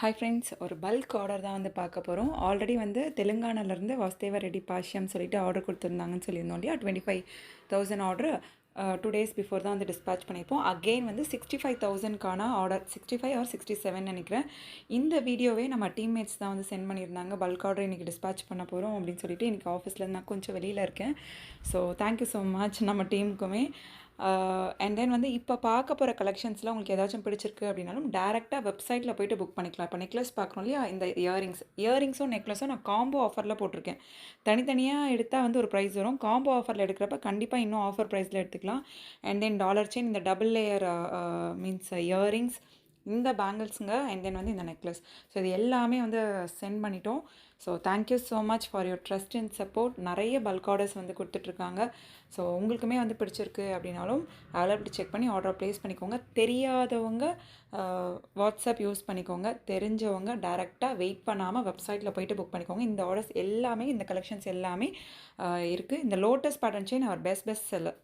Hi friends, ஒரு bulk order தான் வந்து பார்க்க போகிறோம். ஆல்ரெடி வந்து தெலுங்கானாலேருந்து வாசுதேவா ரெட்டி பாஷ்யம் சொல்லிட்டு ஆர்டர் கொடுத்துருந்தாங்கன்னு சொல்லியிருந்தோம் இல்லையா? 25,000 ஆர்டர் 2 டேஸ் பிஃபோர் தான் வந்து டிஸ்பேச் பண்ணியிருப்போம். அகெயின் வந்து 65,000க்கான ஆர்டர் 65 ஆர் 67 நினைக்கிறேன். இந்த வீடியோவே நம்ம டீம்மேட்ஸ் தான் வந்து சென்ட் பண்ணியிருந்தாங்க. பல்க் ஆர்டர் இன்றைக்கி டிஸ்பேச் பண்ண போகிறோம் அப்படின்னு சொல்லிட்டு இன்றைக்கி ஆஃபீஸில் நான் கொஞ்சம் வெளியில் இருக்கேன். ஸோ தேங்க்யூ ஸோ மச் நம்ம டீமுக்குமே. அண்ட் தென் வந்து இப்போ பார்க்க போகிற கலெக்ஷன்ஸில் உங்களுக்கு ஏதாச்சும் பிடிச்சிருக்கு அப்படின்னாலும் டேரெக்டாக வெப்சைட்டில் போய்ட்டு புக் பண்ணிக்கலாம். இப்போ நெக்லஸ் பார்க்குறோம் இல்லையா? இந்த இயரிங்ஸும் நெக்லஸும் நான் காம்போ ஆஃபரில் போட்டிருக்கேன். தனித்தனியாக எடுத்தால் வந்து ஒரு ப்ரைஸ் வரும். காம்போ ஆஃபரில் எடுக்கிறப்ப கண்டிப்பாக இன்னும் ஆஃபர் ப்ரைஸில் எடுத்துக்கலாம். அண்ட் தென் டாலர் செயின், இந்த டபுள் லேயர் மீன்ஸ் இயரிங்ஸ், இந்த பேங்கிள்ஸுங்க, அண்ட் தென் வந்து இந்த நெக்லஸ். ஸோ இது எல்லாமே வந்து சென்ட் பண்ணிட்டோம். So thank you so much for your trust and support. நிறைய பல்க் ஆர்டர்ஸ் வந்து கொடுத்துட்ருக்காங்க. ஸோ உங்களுக்குமே வந்து பிடிச்சிருக்கு அப்படின்னாலும் அவைலபிலிட்டி செக் பண்ணி ஆர்டர் ப்ளேஸ் பண்ணிக்கோங்க. தெரியாதவங்க வாட்ஸ்அப் யூஸ் பண்ணிக்கோங்க. தெரிஞ்சவங்க டேரெக்டாக வெயிட் பண்ணாமல் வெப்சைட்டில் போய்ட்டு புக் பண்ணிக்கோங்க. இந்த ஆர்டர்ஸ் எல்லாமே, இந்த கலெக்ஷன்ஸ் எல்லாமே இருக்குது. இந்த லோட்டஸ் பேட்டர்ன் செயின் அவர் பெஸ்ட் செல்லர்.